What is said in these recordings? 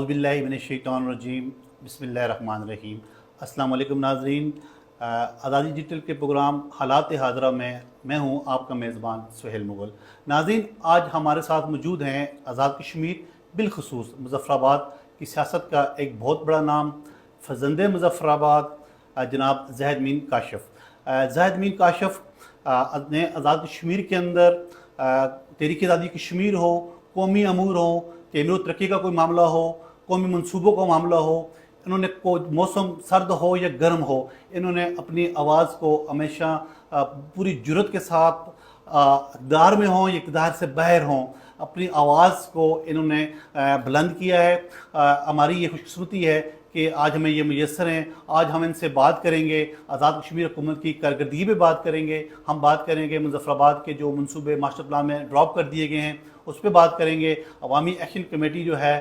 اعوذ باللہ من الشیطان الرجیم بسم اللہ الرحمن الرحیم۔ السلام علیکم ناظرین، آزادی ڈیجیٹل کے پروگرام حالات حاضرہ میں ہوں آپ کا میزبان سہیل مغل۔ ناظرین، آج ہمارے ساتھ موجود ہیں آزاد کشمیر، بالخصوص مظفر آباد کی سیاست کا ایک بہت بڑا نام، فرزند مظفر آباد جناب زاہد امین کاشف۔ زاہد امین کاشف نے آزاد کشمیر کے اندر تحریک آزادی کشمیر ہو، قومی امور ہو، تعمیر و ترقی کا کوئی معاملہ ہو، قومی منصوبوں کا معاملہ ہو، انہوں نے موسم سرد ہو یا گرم ہو، انہوں نے اپنی آواز کو ہمیشہ پوری جرت کے ساتھ اقتدار میں ہوں یا اقتدار سے باہر ہوں، اپنی آواز کو انہوں نے بلند کیا ہے۔ ہماری یہ خوش قسمتی ہے کہ آج ہمیں یہ میسر ہیں۔ آج ہم ان سے بات کریں گے، آزاد کشمیر حکومت کی کارکردگی پہ بات کریں گے، ہم بات کریں گے مظفر آباد کے جو منصوبے ماسٹر پلان میں ڈراپ کر دیے گئے ہیں اس پہ بات کریں گے، عوامی ایکشن کمیٹی جو ہے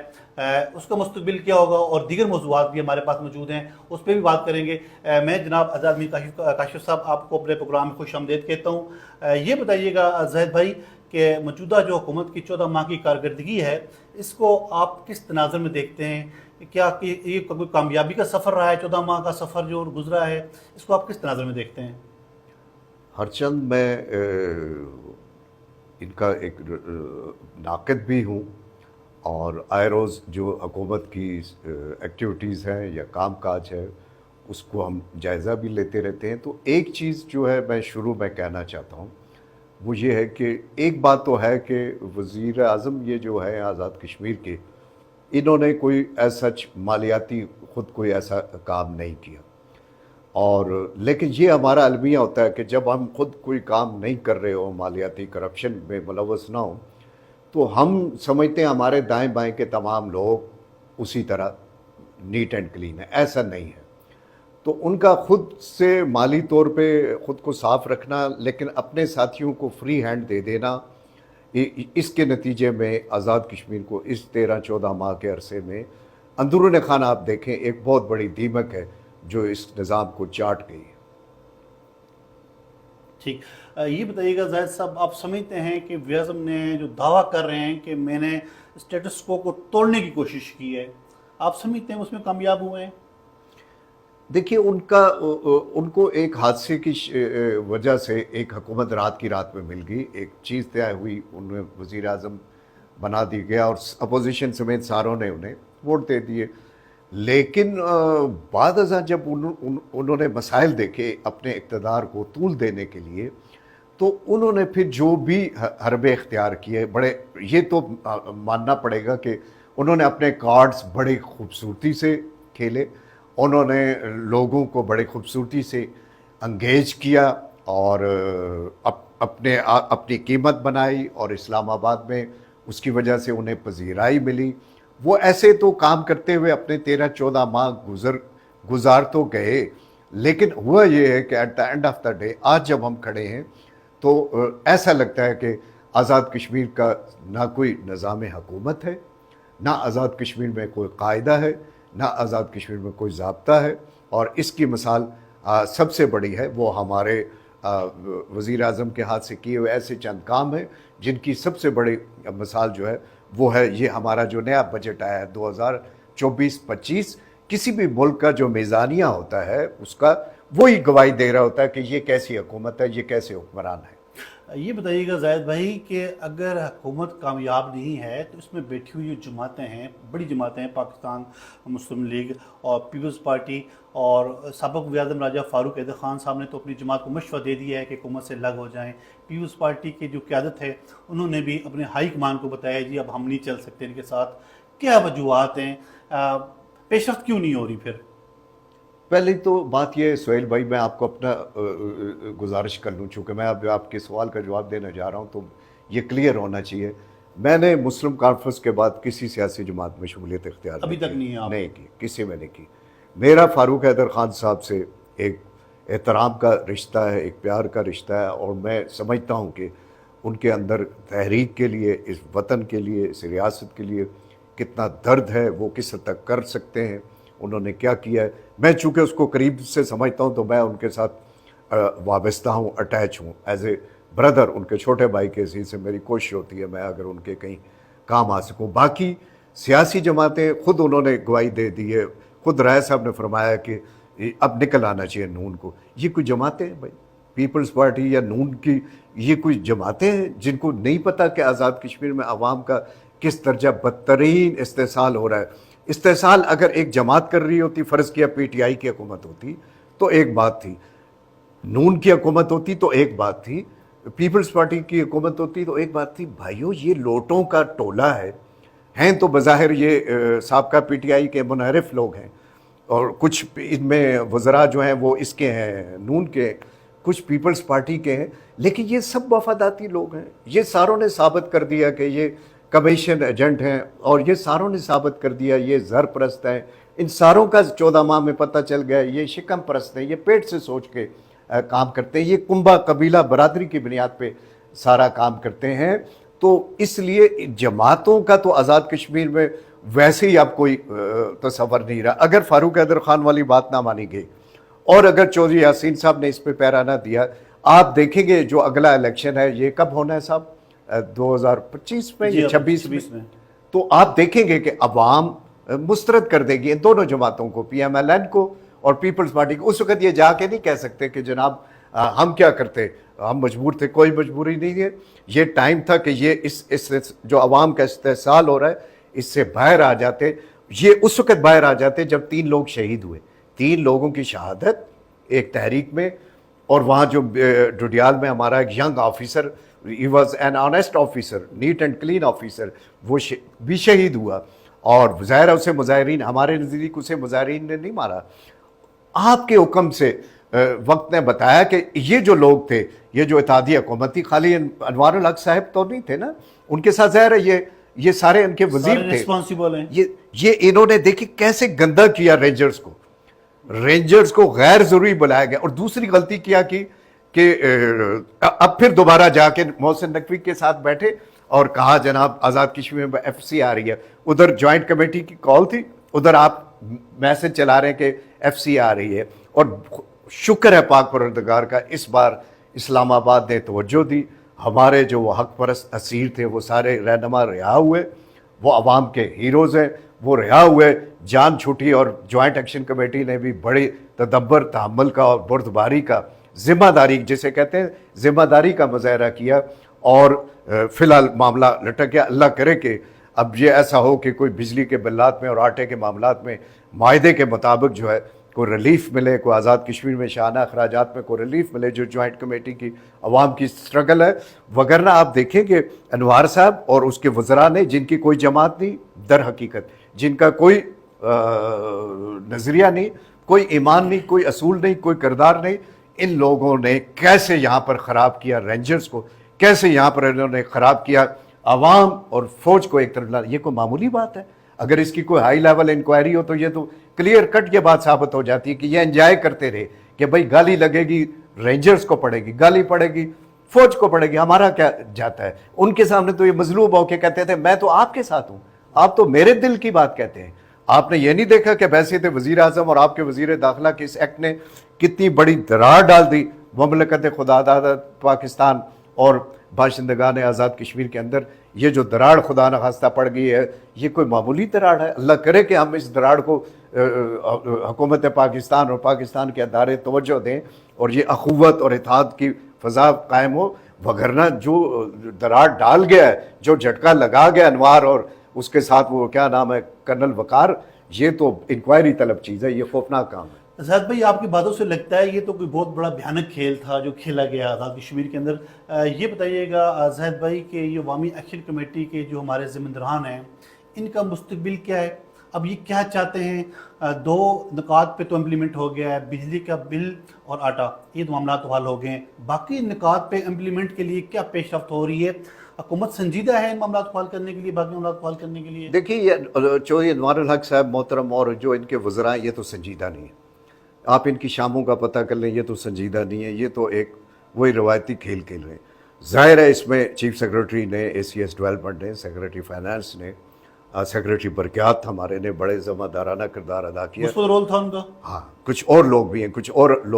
اس کا مستقبل کیا ہوگا، اور دیگر موضوعات بھی ہمارے پاس موجود ہیں، اس پہ بھی بات کریں گے۔ میں جناب آزاد امین کاشف صاحب آپ کو اپنے پروگرام میں خوش آمدید کہتا ہوں۔ یہ بتائیے گا زاہد بھائی کہ موجودہ جو حکومت کی 14 ماہ کی کارکردگی ہے، اس کو آپ کس تناظر میں دیکھتے ہیں؟ کیا کہ یہ کوئی کامیابی کا سفر رہا ہے؟ 14 ماہ کا سفر جو گزرا ہے، اس کو آپ کس تناظر میں دیکھتے ہیں؟ ہرچند میں ان کا ایک ناقد بھی ہوں، اور آئے روز جو حکومت کی ایکٹیویٹیز ہیں یا کام کاج ہے اس کو ہم جائزہ بھی لیتے رہتے ہیں۔ تو ایک چیز جو ہے میں شروع میں کہنا چاہتا ہوں وہ یہ ہے کہ ایک بات تو ہے کہ وزیر اعظم یہ جو ہے آزاد کشمیر کے، انہوں نے کوئی ایسا مالیاتی خود کوئی ایسا کام نہیں کیا، اور لیکن یہ ہمارا المیہ ہوتا ہے کہ جب ہم خود کوئی کام نہیں کر رہے ہوں، مالیاتی کرپشن میں ملوث نہ ہوں، تو ہم سمجھتے ہیں ہمارے دائیں بائیں کے تمام لوگ اسی طرح نیٹ اینڈ کلین ہے۔ ایسا نہیں ہے۔ تو ان کا خود سے مالی طور پہ خود کو صاف رکھنا، لیکن اپنے ساتھیوں کو فری ہینڈ دے دینا، اس کے نتیجے میں آزاد کشمیر کو اس 13-14 ماہ کے عرصے میں اندرون خانہ آپ دیکھیں ایک بہت بڑی دیمک ہے جو اس نظام کو چاٹ گئی ہے۔ ٹھیک، یہ بتائیے گا زاہد صاحب، آپ سمجھتے ہیں کہ وزیر اعظم نے جو دعویٰ کر رہے ہیں کہ میں نے اسٹیٹس کو توڑنے کی کوشش کی ہے، آپ سمجھتے ہیں اس میں کامیاب ہوئے ہیں؟ دیکھیے ان کو ایک حادثے کی وجہ سے ایک حکومت رات کی رات میں مل گئی، ایک چیز طے ہوئی، انہیں وزیر اعظم بنا دی گیا اور اپوزیشن سمیت ساروں نے انہیں ووٹ دے دیے۔ لیکن بعد ازاں جب انہوں نے مسائل دیکھے اپنے اقتدار کو طول دینے کے لیے، تو انہوں نے پھر جو بھی حربے اختیار کیے، بڑے یہ تو ماننا پڑے گا کہ انہوں نے اپنے کارڈز بڑی خوبصورتی سے کھیلے، انہوں نے لوگوں کو بڑی خوبصورتی سے انگیج کیا، اور اپنی قیمت بنائی، اور اسلام آباد میں اس کی وجہ سے انہیں پذیرائی ملی۔ وہ ایسے تو کام کرتے ہوئے اپنے 13-14 ماہ گزار تو گئے، لیکن ہوا یہ ہے کہ at the end of the day آج جب ہم کھڑے ہیں تو ایسا لگتا ہے کہ آزاد کشمیر کا نہ کوئی نظام حکومت ہے، نہ آزاد کشمیر میں کوئی قاعدہ ہے، نہ آزاد کشمیر میں کوئی ضابطہ ہے، اور اس کی مثال سب سے بڑی ہے وہ ہمارے وزیر اعظم کے ہاتھ سے کیے ہوئے ایسے چند کام ہیں جن کی سب سے بڑی مثال جو ہے وہ ہے یہ ہمارا جو نیا بجٹ آیا ہے 2024-25۔ کسی بھی ملک کا جو میزانیہ ہوتا ہے اس کا وہی گواہی دے رہا ہوتا ہے کہ یہ کیسی حکومت ہے، یہ کیسے حکمران ہے۔ یہ بتائیے گا زاہد بھائی کہ اگر حکومت کامیاب نہیں ہے تو اس میں بیٹھی ہوئی جو جماعتیں ہیں، بڑی جماعتیں ہیں، پاکستان مسلم لیگ اور پیپلز پارٹی، اور سابق وزیر اعظم راجہ فاروق حیدر خان صاحب نے تو اپنی جماعت کو مشورہ دے دیا ہے کہ حکومت سے الگ ہو جائیں۔ پیپلز پارٹی کی جو قیادت ہے انہوں نے بھی اپنے ہائی کمان کو بتایا جی اب ہم نہیں چل سکتے ان کے ساتھ۔ کیا وجوہات ہیں؟ پیش رفت کیوں نہیں ہو رہی پھر؟ پہلے تو بات یہ ہے سہیل بھائی، میں آپ کو اپنا گزارش کر لوں، چونکہ میں اب آپ کے سوال کا جواب دینے جا رہا ہوں تو یہ کلیئر ہونا چاہیے۔ میں نے مسلم کانفرنس کے بعد کسی سیاسی جماعت میں شمولیت اختیار ابھی تک نہیں کی، کسی میں نہیں کی۔ میرا فاروق حیدر خان صاحب سے ایک احترام کا رشتہ ہے، ایک پیار کا رشتہ ہے، اور میں سمجھتا ہوں کہ ان کے اندر تحریک کے لیے، اس وطن کے لیے، اس ریاست کے لیے کتنا درد ہے، وہ کس حد تک کر سکتے ہیں، انہوں نے کیا کیا ہے۔ میں چونکہ اس کو قریب سے سمجھتا ہوں تو میں ان کے ساتھ وابستہ ہوں، اٹیچ ہوں، ایز اے بردر، ان کے چھوٹے بھائی کے حیثیت سے میری کوشش ہوتی ہے میں اگر ان کے کہیں کام آ سکوں۔ باقی سیاسی جماعتیں خود انہوں نے گواہی دے دی ہے, خود رائے صاحب نے فرمایا کہ اب نکل آنا چاہیے نون کو. یہ کوئی جماعتیں ہیں بھائی, پیپلز پارٹی یا نون کی یہ کوئی جماعتیں ہیں جن کو نہیں پتہ کہ آزاد کشمیر میں عوام کا کس درجہ بدترین استحصال ہو رہا ہے. استحصال اگر ایک جماعت کر رہی ہوتی, فرض کیا پی ٹی آئی کی حکومت ہوتی تو ایک بات تھی, نون کی حکومت ہوتی تو ایک بات تھی, پیپلز پارٹی کی حکومت ہوتی تو ایک بات تھی. بھائیو یہ لوٹوں کا ٹولہ ہے, ہیں تو بظاہر یہ سابقہ پی ٹی آئی کے منحرف لوگ ہیں, اور کچھ ان میں وزراء جو ہیں وہ اس کے ہیں نون کے, کچھ پیپلز پارٹی کے ہیں, لیکن یہ سب وفاداتی لوگ ہیں. یہ ساروں نے ثابت کر دیا کہ یہ کمیشن ایجنٹ ہیں, اور یہ ساروں نے ثابت کر دیا یہ زر پرست ہیں. ان ساروں کا 14 ماہ میں پتہ چل گیا یہ شکم پرست ہیں, یہ پیٹ سے سوچ کے کام کرتے ہیں, یہ کنبہ قبیلہ برادری کی بنیاد پہ سارا کام کرتے ہیں. تو اس لیے جماعتوں کا تو آزاد کشمیر میں ویسے ہی اب کوئی تصور نہیں رہا. اگر فاروق حیدر خان والی بات نہ مانی گئی اور اگر چودھری یاسین صاحب نے اس پہ پیرا نہ دیا, آپ دیکھیں گے جو اگلا الیکشن ہے یہ کب ہونا ہے صاحب, 2025 میں یا 26 میں, تو آپ دیکھیں گے کہ عوام مسترد کر دے گی ان دونوں جماعتوں کو, پی ایم ایل این کو اور پیپلز پارٹی کو. اس وقت یہ جا کے نہیں کہہ سکتے کہ جناب ہم کیا کرتے, ہم مجبور تھے. کوئی مجبوری نہیں ہے, یہ ٹائم تھا کہ یہ اس جو عوام کا استحصال ہو رہا ہے اس سے باہر آ جاتے. یہ اس وقت باہر آ جاتے جب 3 لوگ شہید ہوئے, 3 لوگوں کی شہادت ایک تحریک میں, اور وہاں جو ڈوڈیال میں ہمارا ایک young officer, he was an honest officer, neat and clean officer, وہ بھی شہید ہوا. اور ظاہر ہے اسے مظاہرین, ہمارے نزدیک اسے مظاہرین نے نہیں مارا, آپ کے حکم سے وقت نے بتایا کہ یہ جو لوگ تھے, یہ جو اتحادی حکومت تھی, خالی انوار الحق صاحب تو نہیں تھے نا, ان کے ساتھ ظاہر ہے یہ سارے ان کے وزیر تھے, رسپانسیبل ہیں. یہ انہوں نے دیکھی کیسے گندا کیا رینجرز کو غیر ضروری بلایا گیا. اور دوسری غلطی کیا کی کہ اب پھر دوبارہ جا کے محسن نقوی کے ساتھ بیٹھے اور کہا جناب آزاد کشمیر میں ایف سی آ رہی ہے. ادھر جوائنٹ کمیٹی کی کال تھی, ادھر آپ میسج چلا رہے ہیں کہ ایف سی آ رہی ہے. اور شکر ہے پاک پروردگار کا, اس بار اسلام آباد نے توجہ دی, ہمارے جو وہ حق پرست اسیر تھے وہ سارے رہنما رہا ہوئے, وہ عوام کے ہیروز ہیں, وہ رہا ہوئے, جان چھوٹی. اور جوائنٹ ایکشن کمیٹی نے بھی بڑے تدبر, تحمل کا اور بردباری کا, ذمہ داری جسے کہتے ہیں ذمہ داری کا مظاہرہ کیا. اور فی الحال معاملہ لٹک گیا. اللہ کرے کہ اب یہ ایسا ہو کہ کوئی بجلی کے بلات میں اور آٹے کے معاملات میں معاہدے کے مطابق جو ہے کوئی ریلیف ملے, کوئی آزاد کشمیر میں شاہانہ اخراجات میں کوئی ریلیف ملے, جو جوائنٹ کمیٹی کی عوام کی سٹرگل ہے. وگرنہ آپ دیکھیں کہ انوار صاحب اور اس کے وزراء نے, جن کی کوئی جماعت نہیں در حقیقت, جن کا کوئی نظریہ نہیں, کوئی ایمان نہیں, کوئی اصول نہیں, کوئی کردار نہیں, ان لوگوں نے کیسے یہاں پر خراب کیا رینجرز کو, کیسے یہاں پر انہوں نے خراب کیا عوام اور فوج کو ایک طرف لانا. یہ کوئی معمولی بات ہے؟ اگر اس کی کوئی ہائی لیول انکوائری ہو تو یہ تو کلیئر کٹ یہ بات ثابت ہو جاتی ہے کہ یہ انجوائے کرتے رہے کہ بھائی گالی لگے گی رینجرز کو پڑے گی, گالی پڑے گی فوج کو پڑے گی, ہمارا کیا جاتا ہے. ان کے سامنے تو یہ مظلوم ہو کے کہتے تھے میں تو آپ کے ساتھ ہوں, آپ تو میرے دل کی بات کہتے ہیں. آپ نے یہ نہیں دیکھا کہ بحیثیت وزیر اعظم اور آپ کے وزیر داخلہ کے اس ایکٹ نے کتنی بڑی درار ڈال دی مملکت خدا داد پاکستان اور باشندگان آزاد کشمیر کے اندر. یہ جو دراڑ خدا نخواستہ پڑ گئی ہے یہ کوئی معمولی دراڑ ہے. اللہ کرے کہ ہم اس دراڑ کو حکومت پاکستان اور پاکستان کے ادارے توجہ دیں اور یہ اخوت اور اتحاد کی فضا قائم ہو. وگرنہ جو دراڑ ڈال گیا ہے, جو جھٹکا لگا گیا انوار اور اس کے ساتھ وہ کیا نام ہے کرنل وقار, یہ تو انکوائری طلب چیز ہے, یہ خوفناک کام ہے. زاہد بھائی آپ کی باتوں سے لگتا ہے یہ تو کوئی بہت بڑا بھیانک کھیل تھا جو کھیلا گیا آزاد کشمیر کے اندر. یہ بتائیے گا زاہد بھائی کہ یہ عوامی ایکشن کمیٹی کے جو ہمارے ذمہ ہیں ان کا مستقبل کیا ہے؟ اب یہ کیا چاہتے ہیں؟ 2 نکات پہ تو امپلیمنٹ ہو گیا ہے, بجلی کا بل اور آٹا, یہ 2 معاملات حل ہو گئے ہیں. باقی نکات پہ امپلیمنٹ کے لیے کیا پیش رفت ہو رہی ہے؟ حکومت سنجیدہ ہے ان معاملات کو حل کرنے کے لیے, باقی معاملات کو حل کرنے کے لیے؟ دیکھیے یہ چودھری انوار الحق صاحب محترم اور جو ان کے وزراء یہ تو سنجیدہ نہیں ہے. آپ ان کی شاموں کا پتہ کر لیں, یہ تو سنجیدہ نہیں ہے, یہ تو ایک وہی روایتی کھیل کھیل رہے ہیں. ظاہر ہے اس میں چیف سیکرٹری نے, اے سی ایس ڈیولپمنٹ نے, سیکرٹری فائنانس نے, سیکرٹری برقیات ہمارے نے بڑے ذمہ دارانہ کردار ادا کیا. اس کو رول تھا ان کا. ہاں کچھ اور لوگ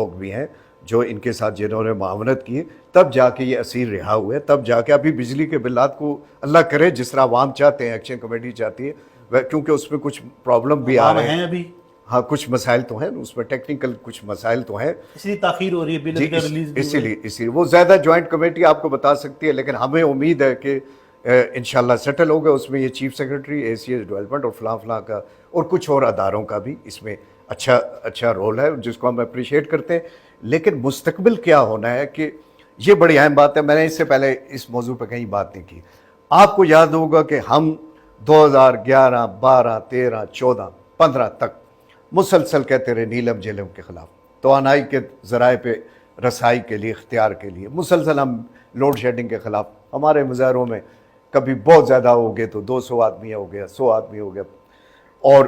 بھی ہیں جو ان کے ساتھ جنہوں نے معاونت کی, تب جا کے یہ اسیر رہا ہوئے, تب جا کے ابھی بجلی کے بلات کو اللہ کرے جس طرح عوام چاہتے ہیں, ایکشن کمیٹی چاہتی ہے, کیونکہ اس میں کچھ پرابلم بھی آ رہے ہیں ابھی، ہاں کچھ مسائل تو ہیں اس میں، ٹیکنیکل کچھ مسائل تو ہیں، اس لیے تاخیر ہو رہی ہے بل کا ریلیز۔ اسی لیے وہ زیادہ جوائنٹ کمیٹی آپ کو بتا سکتی ہے، لیکن ہمیں امید ہے کہ انشاءاللہ سیٹل ہوگا اس میں۔ یہ چیف سیکرٹری ACS ڈیولپمنٹ اور فلاں کا اور کچھ اور اداروں کا بھی اس میں اچھا رول ہے جس کو ہم اپریشیٹ کرتے ہیں۔ لیکن مستقبل کیا ہونا ہے کہ یہ بڑی اہم بات ہے، میں نے اس سے پہلے اس موضوع پہ کہیں بات نہیں کی۔ آپ کو یاد ہوگا کہ ہم 2011 12 13 14 15 تک مسلسل کہتے رہے نیلم جیلم کے خلاف، توانائی کے ذرائع پہ رسائی کے لیے، اختیار کے لیے مسلسل ہم لوڈ شیڈنگ کے خلاف، ہمارے مظاہروں میں کبھی بہت زیادہ ہو گئے تو 200 آدمی ہو گیا، 100 آدمی ہو گیا، اور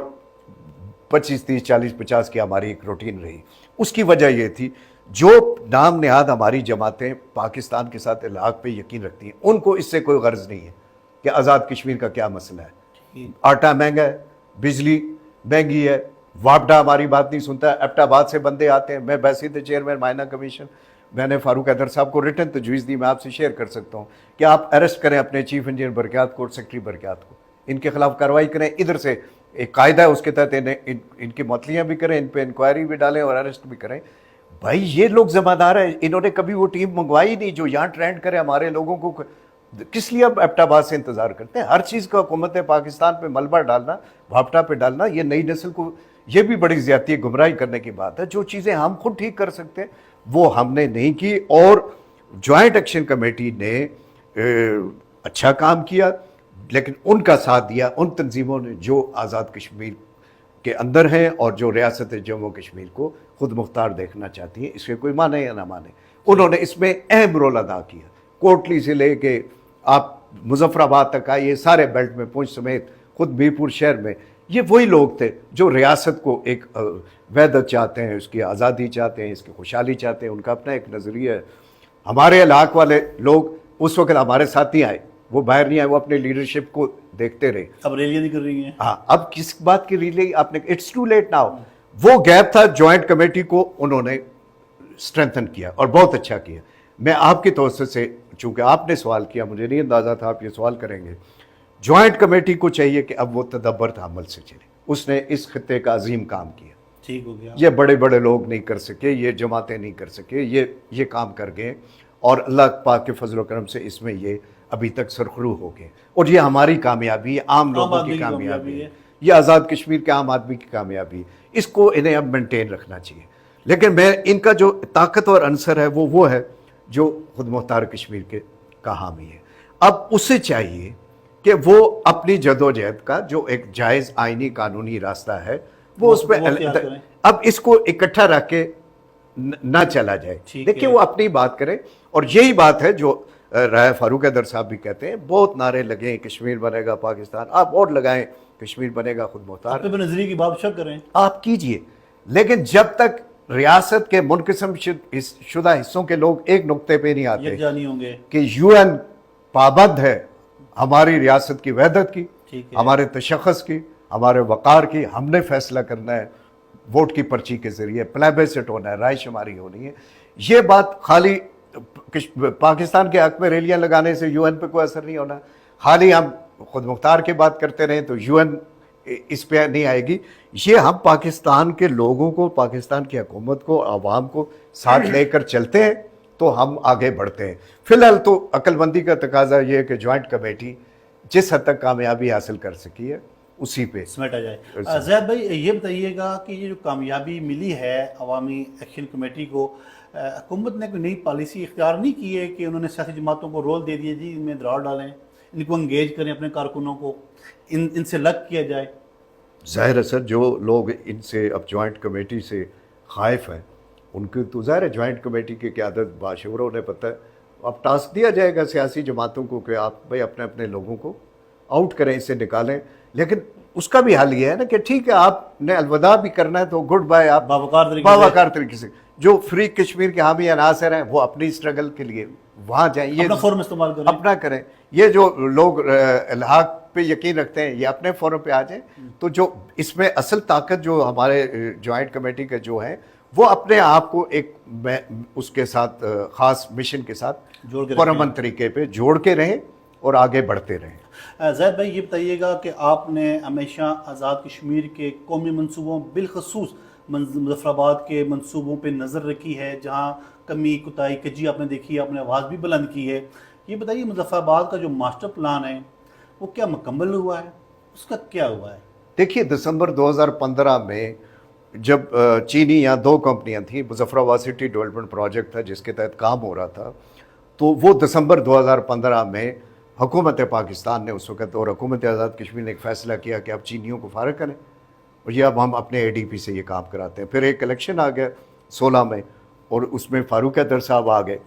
25 30 40 50 کی ہماری ایک روٹین رہی۔ اس کی وجہ یہ تھی جو نام نہاد ہماری جماعتیں پاکستان کے ساتھ الحاق پہ یقین رکھتی ہیں، ان کو اس سے کوئی غرض نہیں ہے کہ آزاد کشمیر کا کیا مسئلہ ہے۔ آٹا مہنگا ہے، بجلی مہنگی ہے، واپڈا ہماری بات نہیں سنتا ہے، ایبٹ آباد سے بندے آتے ہیں۔ میں بحیثیت چیئرمین مائنہ کمیشن، میں نے فاروق حیدر صاحب کو ریٹن تجویز دی، میں آپ سے شیئر کر سکتا ہوں کہ آپ اریسٹ کریں اپنے چیف انجینئر برکیات کو اور سیکرٹری برکیات کو، ان کے خلاف کارروائی کریں۔ ادھر سے ایک قاعدہ ہے اس کے تحت ان کی معطلیاں بھی کریں، ان پہ انکوائری بھی ڈالیں اور اریسٹ بھی کریں۔ بھائی یہ لوگ ذمہ دار ہیں، انہوں نے کبھی وہ ٹیم منگوائی نہیں جو یہاں ٹرینڈ کرے ہمارے لوگوں کو۔ کس لیے اب ایبٹ آباد سے انتظار کرتے ہیں؟ ہر چیز کا حکومت پاکستان پہ ملبہ ڈالنا، بھاپٹا پہ ڈالنا، یہ نئی نسل کو یہ بھی بڑی زیادتی گمراہی کرنے کی بات ہے۔ جو چیزیں ہم خود ٹھیک کر سکتے ہیں وہ ہم نے نہیں کی، اور جوائنٹ ایکشن کمیٹی نے اچھا کام کیا، لیکن ان کا ساتھ دیا ان تنظیموں نے جو آزاد کشمیر کے اندر ہیں اور جو ریاست جموں کشمیر کو خود مختار دیکھنا چاہتی ہیں، اس کے کوئی مانے یا نہ مانے، انہوں نے اس میں اہم رول ادا کیا۔ کوٹلی سے لے کے آپ مظفر آباد تک آئیے، سارے بیلٹ میں، پونچھ سمیت خود بیپور شہر میں، یہ وہی لوگ تھے جو ریاست کو ایک وحدت چاہتے ہیں، اس کی آزادی چاہتے ہیں، اس کی خوشحالی چاہتے ہیں، ان کا اپنا ایک نظریہ ہے۔ ہمارے علاق والے لوگ اس وقت ہمارے ساتھ نہیں آئے، وہ باہر نہیں آئے، وہ اپنے لیڈرشپ کو دیکھتے رہے۔ اب ریلیاں نہیں کر رہی ہیں۔ ہاں، اب کس بات کی ریلی آپ نے، اٹس ٹو لیٹ ناؤ۔ وہ گیپ تھا، جوائنٹ کمیٹی کو انہوں نے اسٹرینتھن کیا اور بہت اچھا کیا۔ میں آپ کی توسط سے، چونکہ آپ نے سوال کیا، مجھے نہیں اندازہ تھا آپ یہ سوال کریں گے، جوائنٹ کمیٹی کو چاہیے کہ اب وہ تدبر عمل سے چلے۔ اس نے اس خطے کا عظیم کام کیا، ٹھیک ہو گیا۔ یہ بڑے بڑے لوگ نہیں کر سکے، یہ جماعتیں نہیں کر سکے، یہ کام کر گئے، اور اللہ پاک کے فضل و کرم سے اس میں یہ ابھی تک سرخرو ہو گئے، اور یہ ہماری کامیابی ہے، عام لوگوں کی کامیابی ہے، یہ آزاد کشمیر کے عام آدمی کی کامیابی ہے۔ اس کو انہیں اب مینٹین رکھنا چاہیے۔ لیکن میں ان کا جو طاقتور عنصر ہے وہ ہے جو خود مختار کشمیر کے کا حامی ہے۔ اب اسے چاہیے کہ وہ اپنی جدوجہد کا جو ایک جائز آئینی قانونی راستہ ہے وہ اس پہ اب اس کو اکٹھا رکھ کے نہ چلا جائے، دیکھیں وہ اپنی بات کرے۔ اور یہی بات ہے جو رائے فاروق حیدر صاحب بھی کہتے ہیں، بہت نعرے لگیں کشمیر بنے گا پاکستان، آپ ووٹ لگائیں کشمیر بنے گا خود مختار، اپنے نظریے کی بادشاہ کریں، آپ کیجئے، لیکن جب تک ریاست کے منقسم شدہ حصوں کے لوگ ایک نقطے پہ نہیں آتے کہ UN پابند ہے ہماری ریاست کی وحدت کی، ہمارے تشخص کی، ہمارے وقار کی، ہم نے فیصلہ کرنا ہے ووٹ کی پرچی کے ذریعے، پلیبیسٹ ہونا ہے، رائے شماری ہونی ہے۔ یہ بات خالی پاکستان کے حق میں ریلیاں لگانے سے UN پہ کوئی اثر نہیں ہونا، خالی ہم خود مختار کی بات کرتے رہیں تو UN اس پہ نہیں آئے گی۔ یہ ہم پاکستان کے لوگوں کو، پاکستان کی حکومت کو، عوام کو ساتھ لے کر چلتے ہیں تو ہم آگے بڑھتے ہیں۔ فی الحال تو عقل مندی کا تقاضا یہ ہے کہ جوائنٹ کمیٹی جس حد تک کامیابی حاصل کر سکی ہے اسی پہ سمیٹا جائے۔ زید بھائی یہ بتائیے گا کہ یہ جو کامیابی ملی ہے عوامی ایکشن کمیٹی کو، حکومت نے کوئی نئی پالیسی اختیار نہیں کی ہے کہ انہوں نے سیاسی جماعتوں کو رول دے دیے جی ان میں درار ڈالیں، ان کو انگیج کریں، اپنے کارکنوں کو ان سے لگ کیا جائے؟ ظاہر ہے سر، جو لوگ ان سے اب جوائنٹ کمیٹی سے خائف ہیں ان کی تو ظاہر ہے جوائنٹ کمیٹی کی قیادت باشعور انہیں پتہ ہے، اب ٹاسک دیا جائے گا سیاسی جماعتوں کو کہ آپ بھائی اپنے اپنے لوگوں کو آؤٹ کریں، اسے نکالیں۔ لیکن اس کا بھی حل یہ ہے نا کہ ٹھیک ہے آپ نے الوداع بھی کرنا ہے تو گڈ بائے، آپ باوقار طریقے سے۔ جو فری کشمیر کے حامی عناصر ہیں وہ اپنی اسٹرگل کے لیے وہاں جائیں، یہ اپنا فورم استعمال کریں، اپنا کریں۔ یہ جو لوگ الحاق پہ یقین رکھتے ہیں یہ اپنے فورم پہ آ جائیں۔ تو جو اس میں اصل طاقت جو ہمارے جوائنٹ کمیٹی کے جو ہیں وہ اپنے آپ کو ایک اس کے ساتھ خاص مشن کے ساتھ پرامن طریقے پہ جوڑ کے رہیں اور آگے بڑھتے رہیں۔ زید بھائی یہ بتائیے گا کہ آپ نے ہمیشہ آزاد کشمیر کے قومی منصوبوں بالخصوص مظفر آباد کے منصوبوں پہ نظر رکھی ہے، جہاں کمی کوتاہی کجی آپ نے دیکھی ہے، آپ نے آواز بھی بلند کی ہے۔ یہ بتائیے مظفر آباد کا جو ماسٹر پلان ہے وہ کیا مکمل ہوا ہے، اس کا کیا ہوا ہے؟ دیکھیے دسمبر 2015 میں جب چینی یہاں 2 کمپنیاں تھیں، مظفر آباد سٹی ڈیولپمنٹ پروجیکٹ تھا جس کے تحت کام ہو رہا تھا، تو وہ دسمبر 2015 میں حکومت پاکستان نے اس وقت اور حکومت آزاد کشمیر نے ایک فیصلہ کیا کہ اب چینیوں کو فارغ کریں اور یہ اب ہم اپنے اے ڈی پی سے یہ کام کراتے ہیں۔ پھر ایک الیکشن آ گیا 16 میں اور اس میں فاروق حیدر صاحب آ گئے،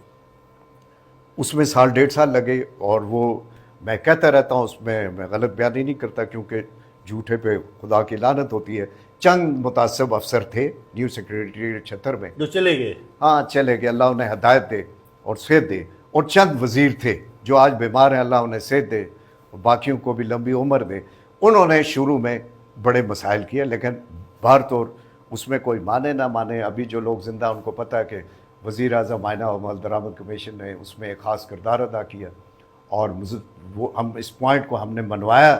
اس میں 1.5 سال لگے، اور وہ میں کہتا رہتا ہوں، اس میں غلط بیانی نہیں کرتا کیونکہ جھوٹے پہ خدا کی لعنت ہوتی ہے۔ چند متعصب افسر تھے نیو سیکریٹریٹ 76 میں جو چلے گئے، ہاں چلے گئے، اللہ انہیں ہدایت دے اور صحت دے، اور چند وزیر تھے جو آج بیمار ہیں، اللہ انہیں صحت دے اور باقیوں کو بھی لمبی عمر دے۔ انہوں نے شروع میں بڑے مسائل کیے، لیکن بہر طور اس میں کوئی مانے نہ مانے، ابھی جو لوگ زندہ ان کو پتہ ہے کہ وزیر اعظم آئینہ و مال درآمد کمیشن نے اس میں ایک خاص کردار ادا کیا، اور وہ ہم اس پوائنٹ کو ہم نے منوایا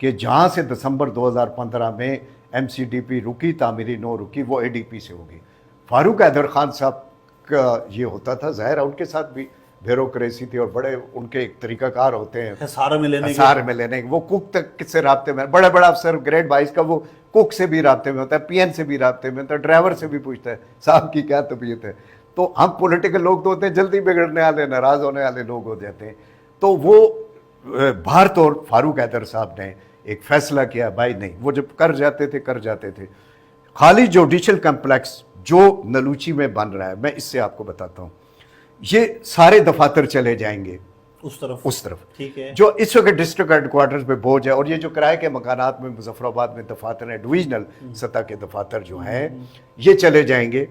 کہ جہاں سے دسمبر 2015 میں ایم سی ڈی پی رکی، تعمیری نو رکی، وہ اے ڈی پی سے ہوگی۔ فاروق حیدر خان صاحب کا یہ ہوتا تھا، ظاہر ہے ان کے ساتھ بھی بیوروکریسی تھی اور بڑے ان کے ایک طریقہ کار ہوتے ہیں حصار میں لینے کے، وہ کوک تک کس سے رابطے میں، بڑا افسر گریڈ 22 کا وہ کوک سے بھی رابطے میں ہوتا ہے، پی این سے بھی رابطے میں ہوتا ہے، ڈرائیور سے بھی پوچھتا ہے صاحب کی کیا طبیعت ہے۔ تو ہم پولیٹیکل لوگ تو ہوتے ہیں جلدی بگڑنے والے، ناراض ہونے والے لوگ ہو جاتے ہیں۔ تو وہ بہر طور فاروق حیدر صاحب نے ایک فیصلہ کیا، بھائی نہیں، وہ جب کر جاتے تھے خالی جوڈیشل کمپلیکس جو نلوچی میں بن رہا ہے، میں اس سے آپ کو بتاتا ہوں، یہ سارے دفاتر چلے جائیں گے اس طرف، ٹھیک ہے، جو اس وقت ڈسٹرکٹ ہیڈ کوارٹرز پہ بوجھ ہے، اور یہ جو کرائے کے مکانات میں مظفر آباد میں دفاتر ہیں، ڈویژنل سطح کے دفاتر جو ہیں، یہ چلے جائیں گے۔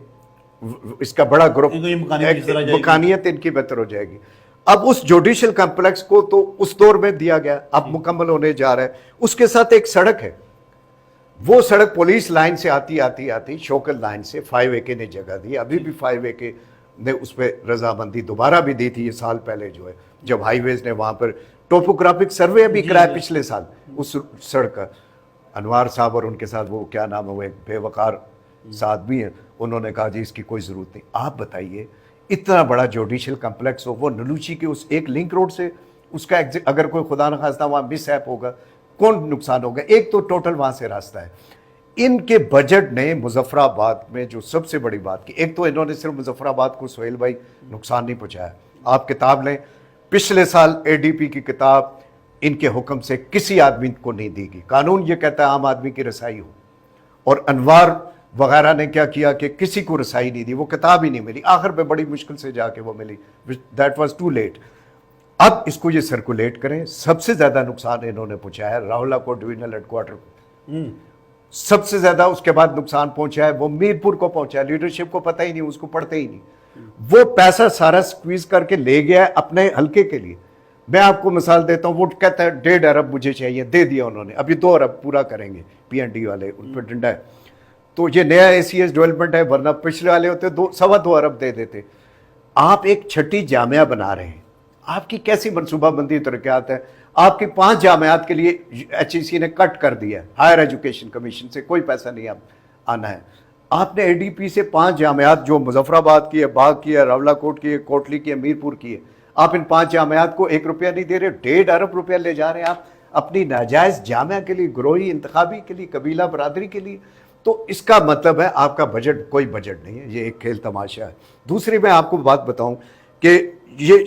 اس کا بڑا گروپ، مکانیت ان کی بہتر ہو جائے گی۔ اب اس جوڈیشل کمپلیکس کو تو اس دور میں دیا گیا، اب مکمل ہونے جا رہا ہے۔ اس کے ساتھ ایک سڑک ہے، وہ سڑک پولیس لائن سے آتی شوکل لائن سے 5AK نے جگہ دی، ابھی بھی 5AK نے اس پہ رضامندی دوبارہ بھی دی تھی یہ سال پہلے، جو ہے جب ہائی ویز نے وہاں پر ٹوپوگرافک سروے بھی کرایا پچھلے سال اس سڑک کا۔ انوار صاحب اور ان کے ساتھ وہ کیا نام ہے، وہ ایک بے وقار آدمی ہیں، انہوں نے کہا جی اس کی کوئی ضرورت نہیں۔ آپ بتائیے اتنا بڑا جوڈیشل کمپلیکس ہو، وہ نلوچی کے اس ایک لنک روڈ سے اس کا اگر کوئی خدا نخواستہ وہاں مس ایپ ہوگا کون نقصان ہوگا؟ ایک تو ٹوٹل وہاں سے راستہ ہے۔ ان کے بجٹ نے مظفر آباد میں جو سب سے بڑی بات کی، ایک تو انہوں نے صرف مظفر آباد کو سہیل بھائی نقصان نہیں پہنچایا۔ آپ کتاب لیں، پچھلے سال اے ڈی پی کی کتاب ان کے حکم سے کسی آدمی کو نہیں دی گئی، قانون یہ کہتا ہے عام آدمی کی رسائی ہو، اور انوار وغیرہ نے کیا کیا کہ کسی کو رسائی نہیں دی، وہ کتاب ہی نہیں ملی، آخر پہ بڑی مشکل سے جا کے وہ ملی، دیٹ واز ٹو لیٹ۔ اب اس کو یہ سرکولیٹ کریں۔ سب سے زیادہ نقصان انہوں نے پہنچایا ہے راولہ کو ڈویژنل ہیڈ کوارٹر کو، سب سے زیادہ اس کے بعد نقصان پہنچا ہے وہ میرپور کو پہنچا ہے، لیڈرشپ کو پتہ ہی نہیں، اس کو پڑھتے ہی نہیں، وہ پیسہ سارا سکویز کر کے لے گیا ہے اپنے حلقے کے لیے۔ میں آپ کو مثال دیتا ہوں، وہ کہتا ہے 1.5 ارب مجھے چاہیے، دے دیا انہوں نے، ابھی 2 ارب پورا کریں گے، پی این ڈی والے ان پہ ڈنڈا ہے۔ تو یہ نیا اے سی ایس ڈیولپمنٹ ہے، ورنہ پچھلے والے ہوتے 2.25 ارب دے دیتے۔ آپ ایک چھٹی جامعہ بنا رہے ہیں، آپ کی کیسی منصوبہ بندی ترقیات ہے؟ آپ کی 5 جامعات کے لیے ایچ ای سی نے کٹ کر دیا ہے، ہائر ایجوکیشن کمیشن سے کوئی پیسہ نہیں آنا ہے۔ آپ نے اے ڈی پی سے 5 جامعات جو مظفر آباد کی ہے، باغ کی ہے، راولہ کوٹ کی ہے، کوٹلی کی ہے، میرپور کی ہے، آپ ان 5 جامعات کو 1 روپیہ نہیں دے رہے، 1.5 ارب روپیہ لے جا رہے ہیں آپ اپنی ناجائز جامعہ کے لیے، گروہی انتخابی کے لیے، قبیلہ برادری کے لیے۔ تو اس کا مطلب ہے آپ کا بجٹ کوئی بجٹ نہیں ہے، یہ ایک کھیل تماشا ہے۔ دوسری میں آپ کو بات بتاؤں کہ یہ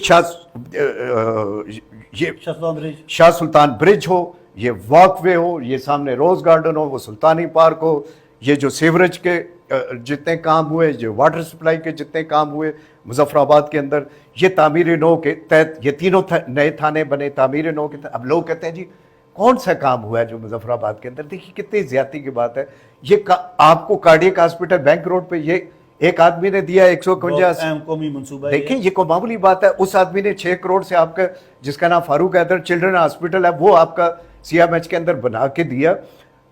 شاہ سلطان برج ہو، یہ واک وے ہو، یہ سامنے روز گارڈن ہو، وہ سلطانی پارک ہو، یہ جو سیوریج کے جتنے کام ہوئے، جو واٹر سپلائی کے جتنے کام ہوئے مظفر آباد کے اندر، یہ تعمیر نو کے تحت یہ تینوں نئے تھانے بنے تعمیر نو کے تحت۔ اب لوگ کہتے ہیں جی کون سا کام ہوا ہے جو مظفر آباد کے اندر؟ دیکھیے کتنی زیادتی کی بات ہے۔ یہ آپ کو کارڈیک ہاسپٹل بینک روڈ پہ یہ ایک آدمی نے دیا 151 قومی منصوبہ، دیکھیں یہ کوئی معمولی بات ہے۔ اس آدمی نے 6 کروڑ سے آپ کا جس کا نام فاروق حیدر چلڈرن ہاسپٹل ہے وہ آپ کا سی ایم ایچ کے اندر بنا کے دیا،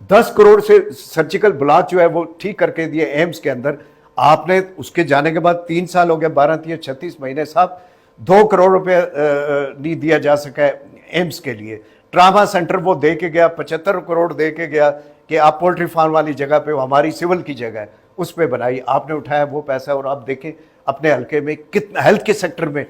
10 کروڑ سے سرجیکل بلاک جو ہے وہ ٹھیک کر کے دیا ایمز کے اندر۔ آپ نے اس کے جانے کے بعد 3 سال ہو گئے، 12 36 مہینے، صاحب 2 کروڑ روپے نہیں دیا جا سکا ہے ایمس کے لیے ٹراما سینٹر وہ دے کے گیا, 75 کروڑ دے کے گیا کہ آپ پولٹری فارم والی جگہ پہ, وہ ہماری سول کی جگہ ہے, اس پہ بنائی. آپ نے اٹھایا وہ پیسہ, اور آپ دیکھیں اپنے حلقے میں کتنا ہیلتھ کے سیکٹر میں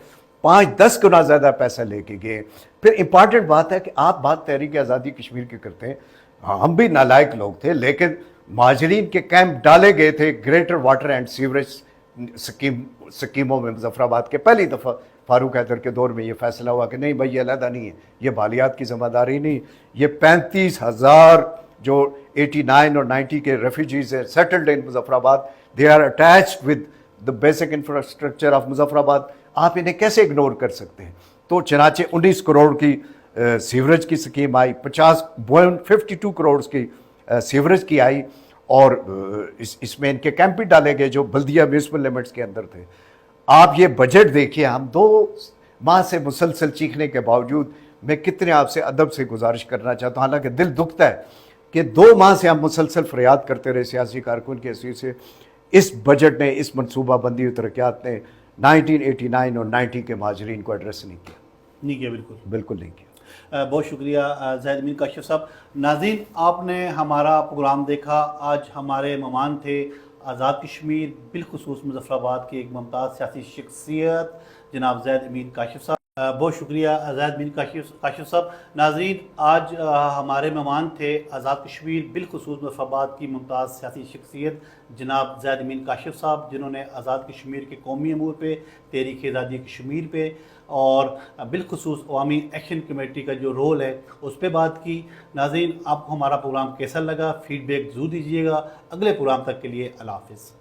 5-10 گنا زیادہ پیسہ لے کے گئے. پھر امپارٹنٹ بات ہے کہ آپ بات تحریک آزادی کشمیر کی کرتے ہیں, ہم بھی نالائق لوگ تھے, لیکن مہاجرین کے کیمپ ڈالے گئے تھے گریٹر واٹر اینڈ سیوریج سکیموں میں. مظفر آباد کے پہلی دفعہ فاروق حیدر کے دور میں یہ فیصلہ ہوا کہ نہیں بھائی یہ علیحدہ نہیں ہے, یہ بالیات کی ذمہ داری نہیں, یہ 35,000 جو 89 اور 90 کے ریفیوجیز ہیں settled in Muzaffarabad, they are attached with the basic infrastructure of Muzaffarabad, آپ انہیں کیسے اگنور کر سکتے ہیں. تو چنانچہ 19 کروڑ کی سیوریج کی سکیم آئی, 52 کروڑ کی سیوریج کی آئی, اور اس میں ان کے کیمپ بھی ڈالے گئے جو بلدیہ میونسپل لمٹس کے اندر تھے. آپ یہ بجٹ دیکھیے, ہم 2 ماہ سے مسلسل چیخنے کے باوجود, میں کتنے آپ سے ادب سے گزارش کرنا چاہتا ہوں, حالانکہ دل دکھتا ہے کہ 2 ماہ سے ہم مسلسل فریاد کرتے رہے سیاسی کارکن کے حیثیت سے, اس بجٹ نے, اس منصوبہ بندی و ترقیات نے 1989 اور 90 کے مہاجرین کو ایڈریس نہیں کیا. بالکل نہیں کیا. بہت شکریہ زاہد امین کاشف صاحب. ناظرین, آپ نے ہمارا پروگرام دیکھا. آج ہمارے مہمان تھے آزاد کشمیر, بالخصوص مظفر آباد کی ایک ممتاز سیاسی شخصیت جناب زاہد امین کاشف صاحب. بہت شکریہ زاہد امین کاشف صاحب. ناظرین, آج ہمارے مہمان تھے آزاد کشمیر, بالخصوص مظفر آباد کی ممتاز سیاسی شخصیت جناب زاہد امین کاشف صاحب, جنہوں نے آزاد کشمیر کے قومی امور پہ, تحریک آزادی کشمیر پہ اور بالخصوص عوامی ایکشن کمیٹی کا جو رول ہے اس پہ بات کی. ناظرین, آپ کو ہمارا پروگرام کیسا لگا, فیڈ بیک ضرور دیجیے گا. اگلے پروگرام تک کے لیے اللہ حافظ.